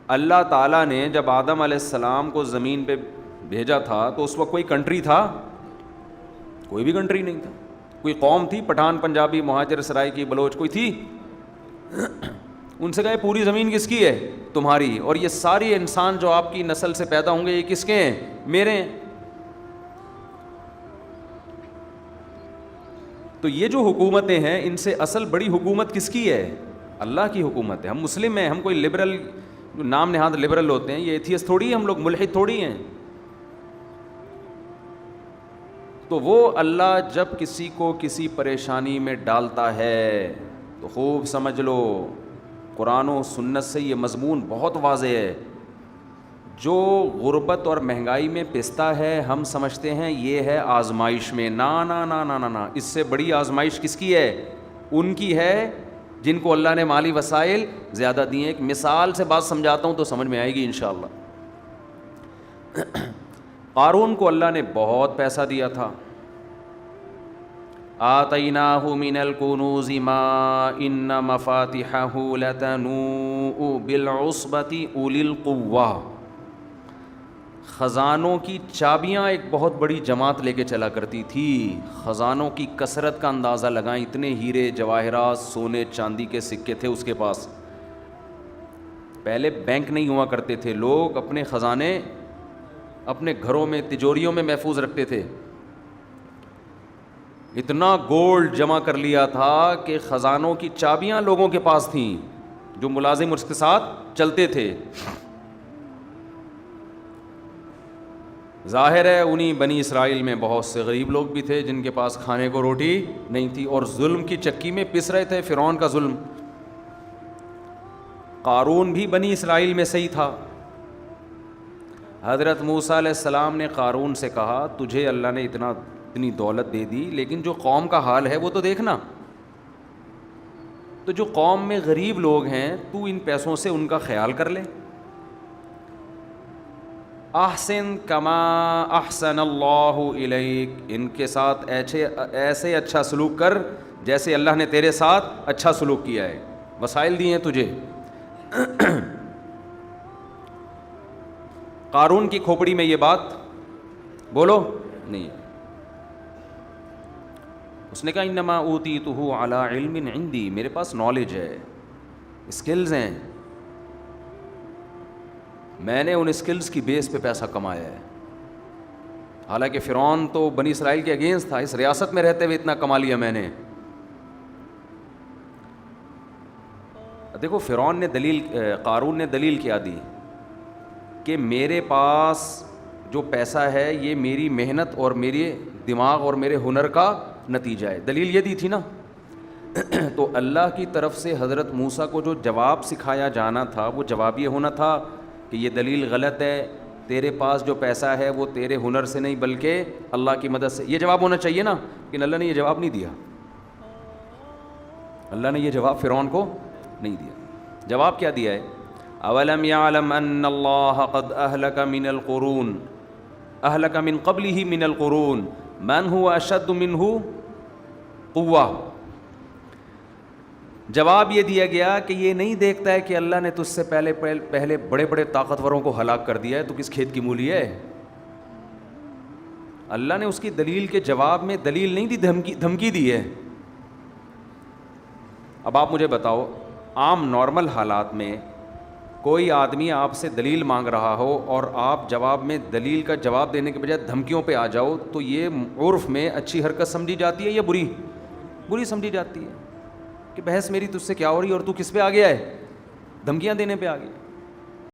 اللہ تعالیٰ نے جب آدم علیہ السلام کو زمین پہ بھیجا تھا تو اس وقت کوئی کنٹری تھا؟ کوئی بھی کنٹری نہیں تھا. کوئی قوم تھی؟ پٹھان، پنجابی، مہاجر، سرائکی، بلوچ کوئی تھی؟ ان سے کہا پوری زمین کس کی ہے؟ تمہاری. اور یہ سارے انسان جو آپ کی نسل سے پیدا ہوں گے یہ کس کے ہیں؟ میرے ہیں. تو یہ جو حکومتیں ہیں ان سے اصل بڑی حکومت کس کی ہے؟ اللہ کی حکومت ہے. ہم مسلم ہیں، ہم کوئی لبرل نام نہاد لبرل ہوتے ہیں، یہ ایتھیسٹ تھوڑی ہیں، ہم لوگ ملحد تھوڑی ہیں. تو وہ اللہ جب کسی کو کسی پریشانی میں ڈالتا ہے تو خوب سمجھ لو قرآن و سنت سے یہ مضمون بہت واضح ہے. جو غربت اور مہنگائی میں پستا ہے ہم سمجھتے ہیں یہ ہے آزمائش میں. نا نا نا نا نا نا، اس سے بڑی آزمائش کس کی ہے؟ ان کی ہے جن کو اللہ نے مالی وسائل زیادہ دیے. ایک مثال سے بات سمجھاتا ہوں تو سمجھ میں آئے گی انشاءاللہ. قارون کو اللہ نے بہت پیسہ دیا تھا. آتیناہ من الکنوز ما ان مفاتحہ لتنوء بالعصبۃ اولی القوہ. خزانوں کی چابیاں ایک بہت بڑی جماعت لے کے چلا کرتی تھی. خزانوں کی کثرت کا اندازہ لگائیں، اتنے ہیرے جواہرات سونے چاندی کے سکے تھے اس کے پاس. پہلے بینک نہیں ہوا کرتے تھے، لوگ اپنے خزانے اپنے گھروں میں تجوریوں میں محفوظ رکھتے تھے. اتنا گولڈ جمع کر لیا تھا کہ خزانوں کی چابیاں لوگوں کے پاس تھیں جو ملازم اس کے ساتھ چلتے تھے. ظاہر ہے انہی بنی اسرائیل میں بہت سے غریب لوگ بھی تھے جن کے پاس کھانے کو روٹی نہیں تھی اور ظلم کی چکی میں پس رہے تھے. فرعون کا ظلم. قارون بھی بنی اسرائیل میں صحیح تھا. حضرت موسیٰ علیہ السلام نے قارون سے کہا تجھے اللہ نے اتنی دولت دے دی لیکن جو قوم کا حال ہے وہ تو دیکھنا. تو جو قوم میں غریب لوگ ہیں تو ان پیسوں سے ان کا خیال کر لے. احسن کما احسن اللہ الیک، ان کے ساتھ ایسے اچھا سلوک کر جیسے اللہ نے تیرے ساتھ اچھا سلوک کیا ہے. وسائل دیے ہیں تجھے. قارون کی کھوپڑی میں یہ بات بولو نہیں. اس نے کہا انما اوتیتہ علی علم عندی، میرے پاس نالج ہے، اسکلز ہیں، میں نے ان اسکلز کی بیس پہ پیسہ کمایا ہے. حالانکہ فرعون تو بنی اسرائیل کے اگینسٹ تھا، اس ریاست میں رہتے ہوئے اتنا کما لیا میں نے. دیکھو فرعون نے قارون نے دلیل کیا دی کہ میرے پاس جو پیسہ ہے یہ میری محنت اور میرے دماغ اور میرے ہنر کا نتیجہ ہے. دلیل یہ دی تھی نا. تو اللہ کی طرف سے حضرت موسیٰ کو جو جواب سکھایا جانا تھا وہ جواب یہ ہونا تھا کہ یہ دلیل غلط ہے، تیرے پاس جو پیسہ ہے وہ تیرے ہنر سے نہیں بلکہ اللہ کی مدد سے. یہ جواب ہونا چاہیے نا، لیکن اللہ نے یہ جواب نہیں دیا. اللہ نے یہ جواب فرعون کو نہیں دیا. جواب کیا دیا ہے؟ اولم یعلم ان اللہ قد اہلک من القرون اہلک من قبلہ من القرون من هو اشد منہ قوہ. جواب یہ دیا گیا کہ یہ نہیں دیکھتا ہے کہ اللہ نے تجھ سے پہلے بڑے بڑے طاقتوروں کو ہلاک کر دیا ہے، تو کس کھیت کی مولی ہے. اللہ نے اس کی دلیل کے جواب میں دلیل نہیں دی، دھمکی دی ہے. اب آپ مجھے بتاؤ عام نارمل حالات میں کوئی آدمی آپ سے دلیل مانگ رہا ہو اور آپ جواب میں دلیل کا جواب دینے کے بجائے دھمکیوں پہ آ جاؤ تو یہ عرف میں اچھی حرکت سمجھی جاتی ہے یا بری سمجھی جاتی ہے کہ بحث میری تجھ سے کیا ہو رہی ہے اور تو کس پہ آ گیا ہے؟ دھمکیاں دینے پہ آ گیا.